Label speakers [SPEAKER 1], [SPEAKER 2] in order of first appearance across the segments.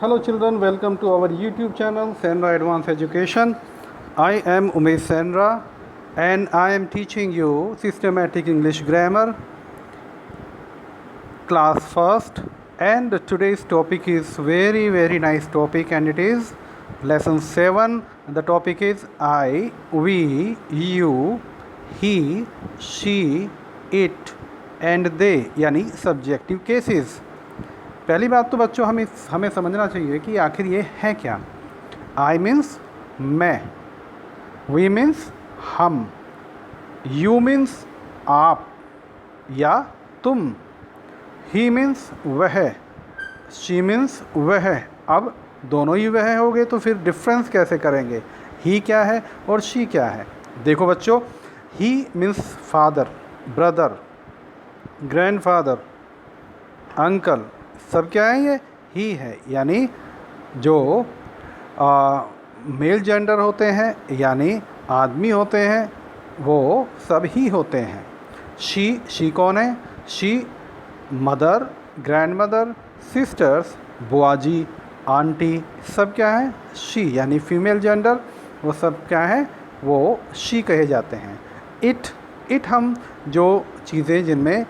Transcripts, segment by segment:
[SPEAKER 1] Hello children, welcome to our YouTube channel Senra Advanced Education. I am Umesh Senra and I am teaching you systematic English grammar class first, and today's topic is very nice topic, and it is lesson 7. The topic is I, we, you, he, she, it and they, यानी subjective cases. पहली बात तो बच्चों हमें समझना चाहिए कि आखिर ये है क्या. आई मीन्स मैं, वी मीन्स हम, यू मीन्स आप या तुम, ही मीन्स वह, शी मीन्स वह. अब दोनों ही वह हो गए तो फिर डिफरेंस कैसे करेंगे. ही क्या है और शी क्या है. देखो बच्चों, he means father, brother, grandfather, uncle, सब क्या है, ये ही है. यानी जो मेल जेंडर होते हैं यानी आदमी होते हैं वो सब ही होते हैं. शी कौन है. She mother, grandmother, sisters, बुआजी, आंटी, सब क्या है शी. यानी फीमेल जेंडर वो सब क्या है, वो शी कहे जाते हैं. इट हम जो चीज़ें जिनमें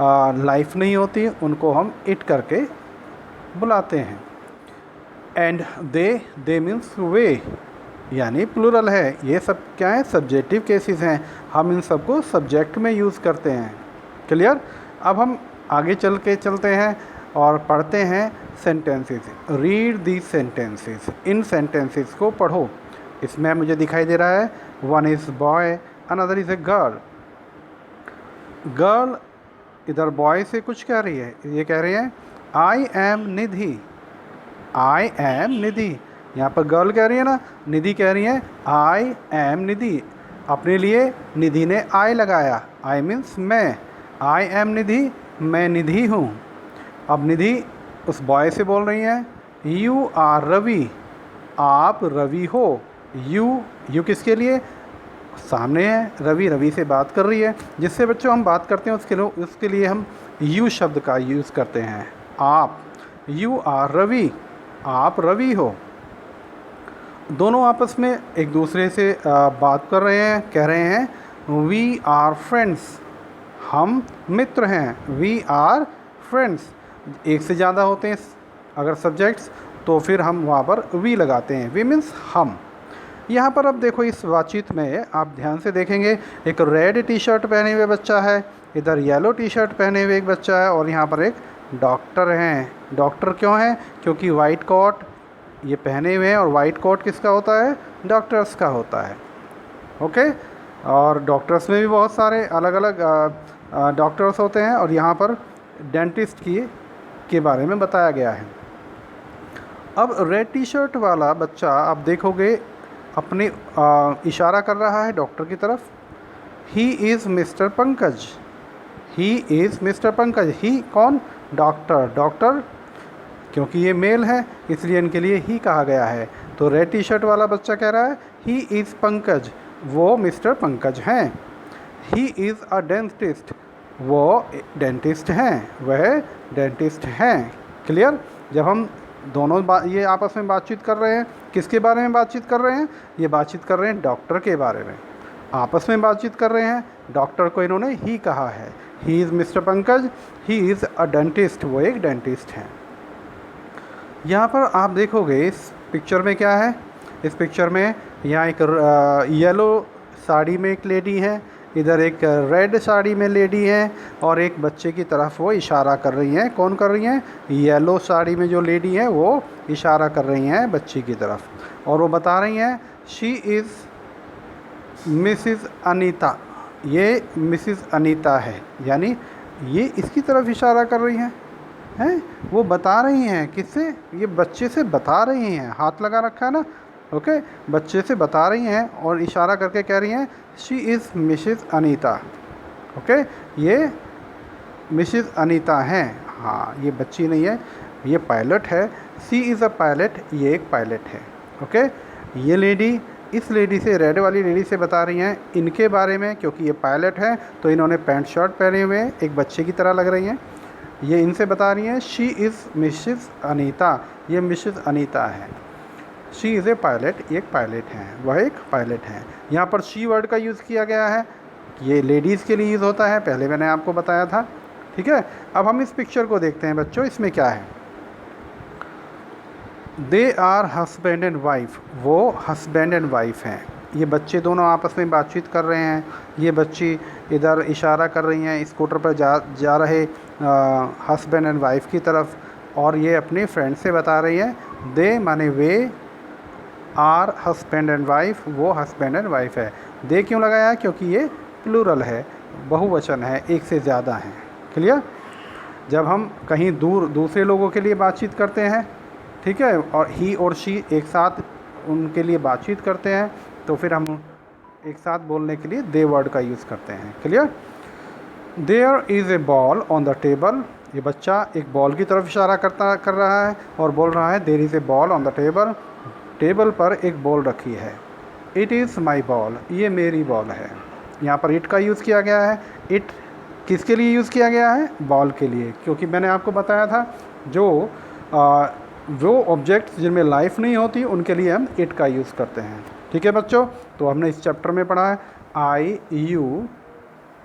[SPEAKER 1] लाइफ नहीं होती उनको हम इट करके बुलाते हैं. एंड दे मीन्स वे, यानी प्लूरल है. ये सब क्या है, सब्जेक्टिव केसेस हैं. हम इन सबको सब्जेक्ट में यूज़ करते हैं. क्लियर. अब हम आगे चलते हैं और पढ़ते हैं sentences. Read these sentences. In sentences को पढ़ो. इसमें मुझे दिखाई दे रहा है one is boy, another is a girl. Girl इधर बॉय से कुछ कह रही है. ये कह रही है I am Nidhi, I am निधि. यहाँ पर गर्ल कह रही है ना, निधि कह रही है आई एम निधि. अपने लिए निधि ने आई लगाया. आई मीन्स मैं. आई एम निधि, मैं निधि हूँ. अब निधि उस बॉय से बोल रही है यू आर रवि, आप रवि हो. यू किसके लिए, सामने है रवि से बात कर रही है. जिससे बच्चों हम बात करते हैं उसके लिए हम यू शब्द का यूज़ करते हैं. आप, यू आर रवि, आप रवि हो. दोनों आपस में एक दूसरे से बात कर रहे हैं. कह रहे हैं वी आर फ्रेंड्स, हम मित्र हैं. We are friends. एक से ज़्यादा होते हैं अगर सब्जेक्ट्स तो फिर हम वहाँ पर वी लगाते हैं. वी मीन्स हम. यहाँ पर अब देखो इस बातचीत में आप ध्यान से देखेंगे एक रेड टी शर्ट पहने हुए बच्चा है, इधर येलो टी शर्ट पहने हुए एक बच्चा है और यहाँ पर एक डॉक्टर हैं. डॉक्टर क्यों है, क्योंकि वाइट कोट ये पहने हुए हैं और वाइट कोट किसका होता है, डॉक्टर्स का होता है. ओके. और डॉक्टर्स में भी बहुत सारे अलग अलग डॉक्टर्स होते हैं और यहाँ पर डेंटिस्ट के बारे में बताया गया है. अब रेड टी शर्ट वाला बच्चा आप देखोगे अपने इशारा कर रहा है डॉक्टर की तरफ. He is mister Pankaj, he is mister Pankaj. He कौन, डॉक्टर क्योंकि ये मेल है इसलिए इनके लिए ही कहा गया है. तो रेड टी शर्ट वाला बच्चा कह रहा है ही इज़ पंकज, वो मिस्टर पंकज हैं. ही इज़ अ डेंटिस्ट, वो डेंटिस्ट हैं, वह डेंटिस्ट हैं. क्लियर. जब हम दोनों ये आपस में बातचीत कर रहे हैं, किसके बारे में बातचीत कर रहे हैं, ये बातचीत कर रहे हैं डॉक्टर के बारे में. आपस में बातचीत कर रहे हैं. डॉक्टर को इन्होंने ही कहा है. ही is mister Pankaj, he is a dentist, वो एक डेंटिस्ट हैं. यहाँ पर आप देखोगे इस पिक्चर में क्या है. इस पिक्चर में यहाँ एक येलो साड़ी में एक लेडी है, इधर एक रेड साड़ी में लेडी है और एक बच्चे की तरफ वो इशारा कर रही हैं. कौन कर रही हैं, येलो साड़ी में जो लेडी है वो इशारा कर रही हैं बच्ची की तरफ और वो बता रही हैं शी इज़ मिसिज़ अनीता, ये मिसिज़ अनीता है. यानी ये इसकी तरफ इशारा कर रही हैं. वो बता रही हैं किससे, ये बच्चे से बता रही हैं. हाथ लगा रखा है ना. ओके. बच्चे से बता रही हैं और इशारा करके कह रही हैं she is Mrs Anita. Okay. ये मिसेस अनीता हैं. हाँ, ये बच्ची नहीं है, ये पायलट है. शी इज़ अ पायलट, ये एक पायलट है. ओके. ये लेडी इस लेडी से, रेड वाली लेडी से बता रही हैं इनके बारे में, क्योंकि ये पायलट है तो इन्होंने पैंट शर्ट पहने हुए एक बच्चे की तरह लग रही हैं. ये इनसे बता रही हैं शी इज़ मिसेस अनीता, ये मिसेस अनीता है। शी इज़ ए पायलट, ये एक पायलट हैं, वह एक पायलट हैं। यहाँ पर शी वर्ड का यूज़ किया गया है, ये लेडीज़ के लिए यूज़ होता है, पहले मैंने आपको बताया था। ठीक है, अब हम इस पिक्चर को देखते हैं बच्चों, इसमें क्या है। They are husband and wife, वो हस्बैंड एंड वाइफ हैं। ये बच्चे दोनों आपस में बातचीत कर रहे हैं। ये बच्ची इधर इशारा कर रही हैं स्कूटर पर जा रहे हस्बैंड एंड वाइफ की तरफ, और ये अपने फ्रेंड से बता रही है। दे माने वे, आर हस्बैंड एंड वाइफ, वो हस्बैंड एंड वाइफ है। दे क्यों लगाया है? क्योंकि ये प्लूरल है, बहुवचन है, एक से ज़्यादा हैं। क्लियर? जब हम कहीं दूसरे लोगों के लिए बातचीत करते हैं, ठीक है, और ही और शी एक साथ उनके लिए बातचीत करते हैं, तो फिर हम एक साथ बोलने के लिए दे वर्ड का यूज़ करते हैं। Clear? There is a ball on the table, ये बच्चा एक बॉल की तरफ इशारा कर रहा है और बोल रहा है there is a ball on the table, table पर एक बॉल रखी है। इट इज़ माई बॉल, ये मेरी बॉल है। यहाँ पर इट का यूज़ किया गया है। इट किसके लिए यूज़ किया गया है? बॉल के लिए, क्योंकि मैंने आपको बताया था जो ऑब्जेक्ट्स जिनमें लाइफ नहीं होती उनके लिए हम इट का यूज़ करते हैं। ठीक है बच्चों, तो हमने इस चैप्टर में पढ़ा है आई, यू,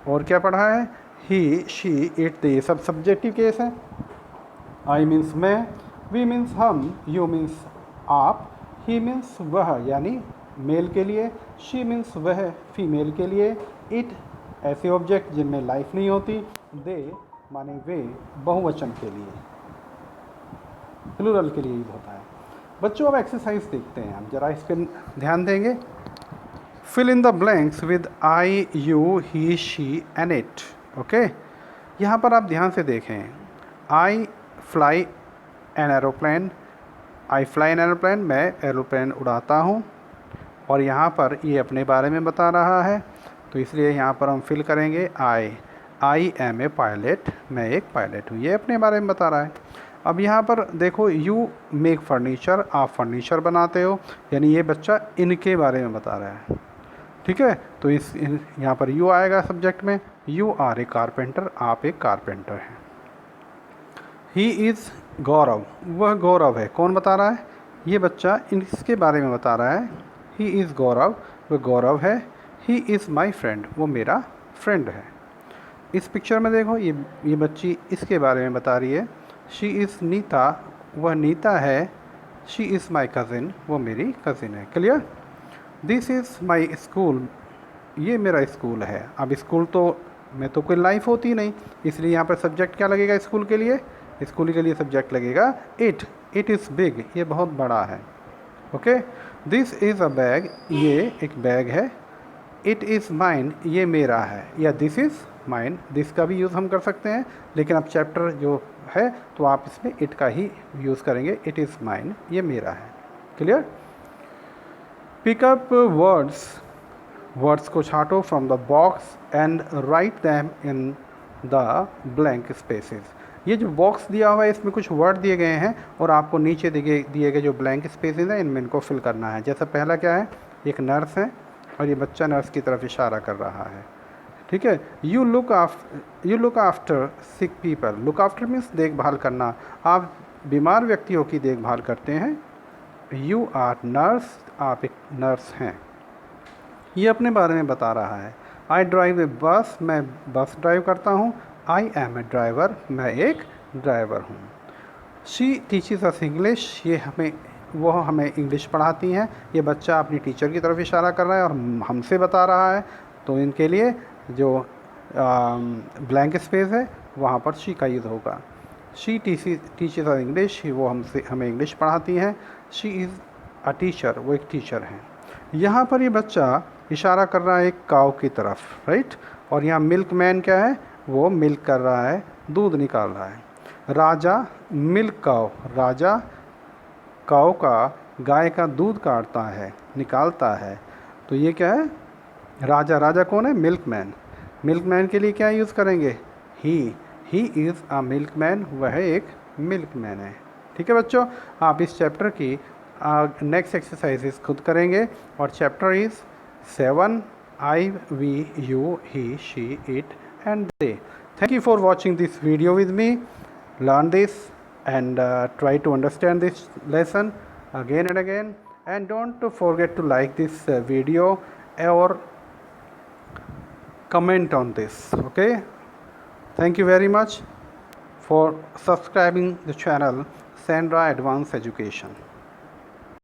[SPEAKER 1] और क्या पढ़ा है? ही, शी, इट, दे, सब सब्जेक्टिव केस हैं। आई मीन्स मैं, वी मीन्स हम, यू मीन्स आप, ही मीन्स वह यानी मेल के लिए, शी मीन्स वह फीमेल के लिए, इट ऐसे ऑब्जेक्ट जिनमें लाइफ नहीं होती, दे माने वे बहुवचन के लिए, प्लूरल के लिए यूज होता है। बच्चों अब एक्सरसाइज देखते हैं, हम जरा इस पर ध्यान देंगे। Fill in the blanks with I, you, he, she and it. Okay, यहाँ पर आप ध्यान से देखें। I fly an aeroplane, I fly an aeroplane, मैं एरोप्लेन उड़ाता हूँ, और यहाँ पर ये अपने बारे में बता रहा है, तो इसलिए यहाँ पर हम फिल करेंगे आई एम ए पायलट, मैं एक पायलट हूँ, ये अपने बारे में बता रहा है। अब यहाँ पर देखो, यू मेक फर्नीचर, आप फर्नीचर बनाते हो, यानी ये बच्चा इनके बारे में बता रहा है। ठीक है, तो यहाँ पर यू आएगा सब्जेक्ट में। यू आर ए कारपेंटर, आप एक कारपेंटर हैं। ही इज़ गौरव, वह गौरव है, कौन बता रहा है? ये बच्चा इसके बारे में बता रहा है। ही इज़ गौरव, वह गौरव है। ही इज़ माई फ्रेंड, वो मेरा फ्रेंड है। इस पिक्चर में देखो, ये बच्ची इसके बारे में बता रही है। शी इज़ नीता, वह नीता है। शी इज़ माई कज़िन, वो मेरी कज़िन है। Clear? This is my school, ये मेरा स्कूल है। अब स्कूल तो में तो कोई लाइफ होती नहीं, इसलिए यहाँ पर सब्जेक्ट क्या लगेगा स्कूल के लिए? स्कूल के लिए सब्जेक्ट लगेगा इट। इट इज़ बिग, ये बहुत बड़ा है। Okay, this is a bag, ये एक बैग है। इट इज़ माइन, ये मेरा है, या दिस इज़ माइन, दिस का भी यूज़ हम कर सकते हैं, लेकिन अब चैप्टर जो है तो आप इसमें इट का ही यूज़ करेंगे। इट इज़ माइन, ये मेरा है। क्लियर? पिकअप वर्ड्स को छांटो from the box and write them in the blank spaces. ये जो बॉक्स दिया हुआ है इसमें कुछ वर्ड दिए गए हैं, और आपको नीचे दिए गए जो ब्लैंक स्पेसेस हैं इनमें इनको फिल करना है। जैसा पहला क्या है, एक नर्स है और ये बच्चा नर्स की तरफ इशारा कर रहा है। ठीक है, you look after sick people, look after means देखभाल करना, आप बीमार व्यक्तियों की देखभाल करते हैं। यू आर नर्स, आप एक नर्स हैं, ये अपने बारे में बता रहा है। आई ड्राइव ए बस, मैं बस ड्राइव करता हूँ। आई एम ए ड्राइवर, मैं एक ड्राइवर हूँ। शी टीचेस अस इंग्लिश, वो हमें इंग्लिश पढ़ाती हैं। ये बच्चा अपनी टीचर की तरफ इशारा कर रहा है और हमसे बता रहा है, तो इनके लिए जो ब्लैंक स्पेस है वहाँ पर शी का यूज़ होगा। शी टीचेस अस इंग्लिश, वो हमें इंग्लिश पढ़ाती हैं। शी इज़ अ टीचर, वो एक टीचर हैं। यहाँ पर ये बच्चा इशारा कर रहा है एक काऊ की तरफ, राइट, और यहाँ मिल्क मैन क्या है, वो मिल्क कर रहा है, दूध निकाल रहा है। राजा मिल्क काऊ, राजा काऊ का, गाय का दूध काटता है, निकालता है, तो ये क्या है? राजा कौन है? मिल्क मैन के लिए क्या यूज़ करेंगे? He is a milk man, वह एक मिल्क मैन है। ठीक है बच्चों, आप इस चैप्टर की नेक्स्ट एक्सरसाइजेस खुद करेंगे, और chapter is 7 I, we, you, he, she, it and they. Thank you for watching this video with me. learn this and try to understand this lesson again and again, and don't forget to like this video or comment on this. Okay, thank you very much for subscribing the channel Sandra Advanced Education.